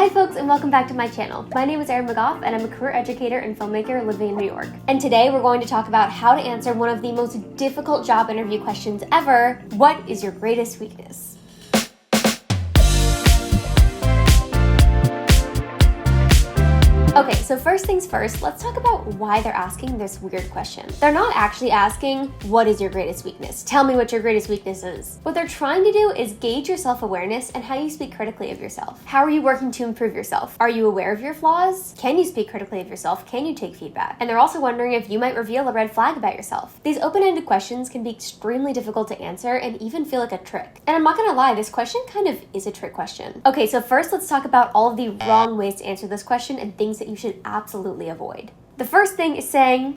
Hi folks, and welcome back to my channel. My name is Erin McGoff and I'm a career educator and filmmaker living in New York. And today we're going to talk about how to answer one of the most difficult job interview questions ever. What is your greatest weakness? Okay, so first things first, let's talk about why they're asking this weird question. They're not actually asking, what is your greatest weakness? Tell me what your greatest weakness is. What they're trying to do is gauge your self-awareness and how you speak critically of yourself. How are you working to improve yourself? Are you aware of your flaws? Can you speak critically of yourself? Can you take feedback? And they're also wondering if you might reveal a red flag about yourself. These open-ended questions can be extremely difficult to answer and even feel like a trick. And I'm not gonna lie, this question kind of is a trick question. Okay, so first let's talk about all of the wrong ways to answer this question and things that you should absolutely avoid. The first thing is saying,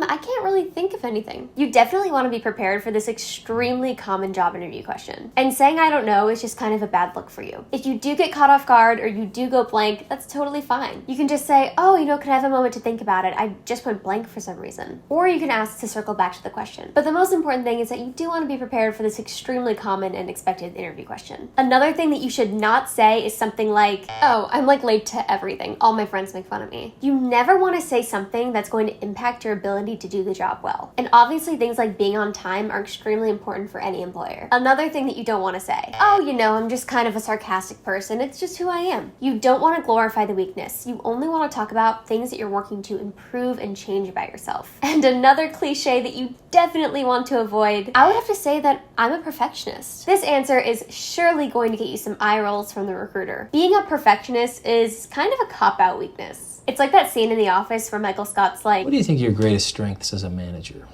I can't really think of anything. You definitely want to be prepared for this extremely common job interview question. And saying I don't know is just kind of a bad look for you. If you do get caught off guard or you do go blank, that's totally fine. You can just say, could I have a moment to think about it? I just went blank for some reason. Or you can ask to circle back to the question. But the most important thing is that you do want to be prepared for this extremely common and expected interview question. Another thing that you should not say is something like, I'm like late to everything. All my friends make fun of me. You never want to say something that's going to impact your ability to do the job well. And obviously things like being on time are extremely important for any employer. Another thing that you don't want to say, I'm just kind of a sarcastic person. It's just who I am. You don't want to glorify the weakness. You only want to talk about things that you're working to improve and change about yourself. And another cliche that you definitely want to avoid, I would have to say that I'm a perfectionist. This answer is surely going to get you some eye rolls from the recruiter. Being a perfectionist is kind of a cop-out weakness. It's like that scene in The Office where Michael Scott's like, what do you think your greatest strengths as a manager?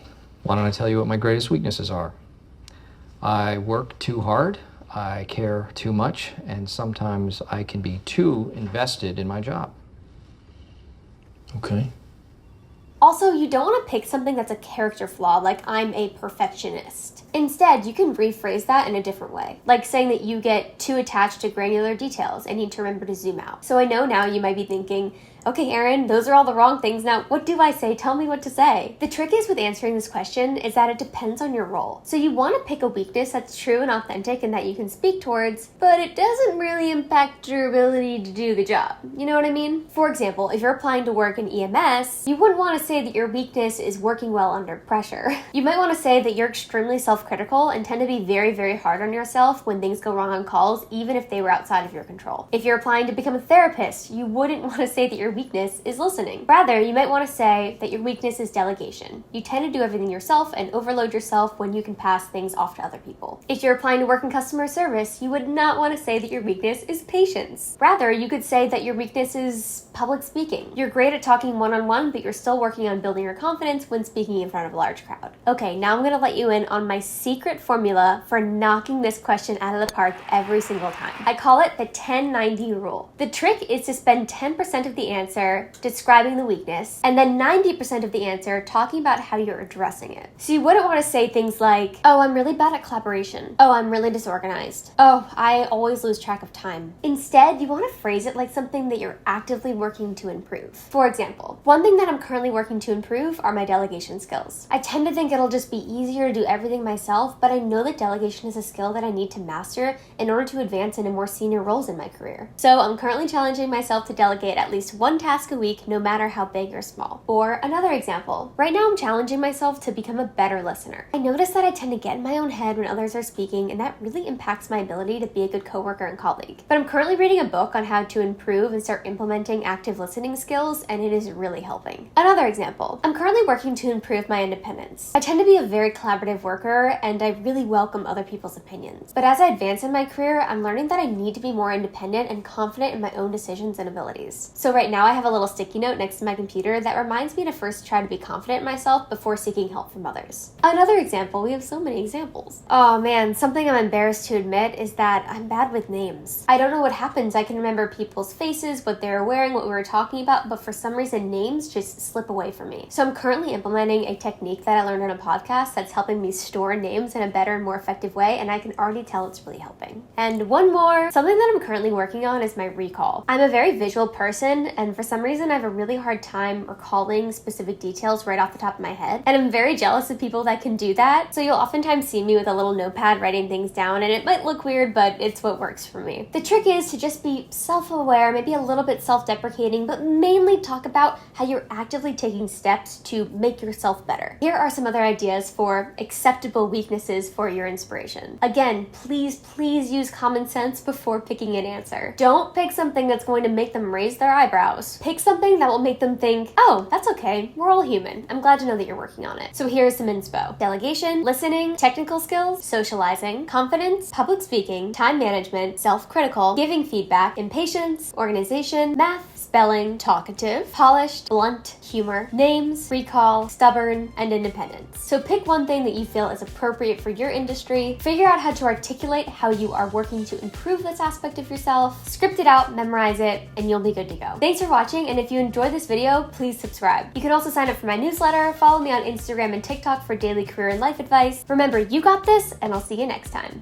Why don't I tell you what my greatest weaknesses are? I work too hard, I care too much, and sometimes I can be too invested in my job. Okay. Also, you don't want to pick something that's a character flaw, like I'm a perfectionist. Instead, you can rephrase that in a different way, like saying that you get too attached to granular details and need to remember to zoom out. So I know now you might be thinking, okay, Erin, those are all the wrong things. Now, what do I say? Tell me what to say. The trick is with answering this question is that it depends on your role. So you want to pick a weakness that's true and authentic and that you can speak towards, but it doesn't really impact your ability to do the job. You know what I mean? For example, if you're applying to work in EMS, you wouldn't want to say that your weakness is working well under pressure. You might want to say that you're extremely self-critical and tend to be very, very hard on yourself when things go wrong on calls, even if they were outside of your control. If you're applying to become a therapist, you wouldn't want to say that your weakness is listening. Rather, you might want to say that your weakness is delegation. You tend to do everything yourself and overload yourself when you can pass things off to other people. If you're applying to work in customer service, you would not want to say that your weakness is patience. Rather, you could say that your weakness is public speaking. You're great at talking one-on-one, but you're still working on building your confidence when speaking in front of a large crowd. Okay, now I'm going to let you in on my secret formula for knocking this question out of the park every single time. I call it the 10-90 rule. The trick is to spend 10% of the answer describing the weakness, and then 90% of the answer talking about how you're addressing it. So you wouldn't want to say things like, I'm really bad at collaboration. I'm really disorganized. I always lose track of time. Instead, you want to phrase it like something that you're actively working to improve. For example, one thing that I'm currently working to improve are my delegation skills. I tend to think it'll just be easier to do everything myself, but I know that delegation is a skill that I need to master in order to advance into more senior roles in my career. So I'm currently challenging myself to delegate at least one task a week, no matter how big or small. Or another example, right now I'm challenging myself to become a better listener. I notice that I tend to get in my own head when others are speaking, and that really impacts my ability to be a good coworker and colleague. But I'm currently reading a book on how to improve and start implementing active listening skills, and it is really helping. Another example, I'm currently working to improve my independence. I tend to be a very collaborative worker, and I really welcome other people's opinions. But as I advance in my career, I'm learning that I need to be more independent and confident in my own decisions and abilities. So right now I have a little sticky note next to my computer that reminds me to first try to be confident in myself before seeking help from others. Another example, we have so many examples. Oh man, something I'm embarrassed to admit is that I'm bad with names. I don't know what happens. I can remember people's faces, what they were wearing, what we were talking about, but for some reason names just slip away from me. So I'm currently implementing a technique that I learned on a podcast that's helping me store names in a better and more effective way, and I can already tell it's really helping. And one more, something that I'm currently working on is my recall. I'm a very visual person, and and for some reason I have a really hard time recalling specific details right off the top of my head. And I'm very jealous of people that can do that. So you'll oftentimes see me with a little notepad writing things down, and it might look weird, but it's what works for me. The trick is to just be self-aware, maybe a little bit self-deprecating, but mainly talk about how you're actively taking steps to make yourself better. Here are some other ideas for acceptable weaknesses for your inspiration. Again, please use common sense before picking an answer. Don't pick something that's going to make them raise their eyebrows. Pick something that will make them think, oh, that's okay, we're all human. I'm glad to know that you're working on it. So here's some inspo. Delegation, listening, technical skills, socializing, confidence, public speaking, time management, self-critical, giving feedback, impatience, organization, math, spelling, talkative, polished, blunt, humor, names, recall, stubborn, and independence. So pick one thing that you feel is appropriate for your industry, figure out how to articulate how you are working to improve this aspect of yourself, script it out, memorize it, and you'll be good to go. Thanks for watching, and if you enjoyed this video, please subscribe. You can also sign up for my newsletter, follow me on Instagram and TikTok for daily career and life advice. Remember, you got this, and I'll see you next time.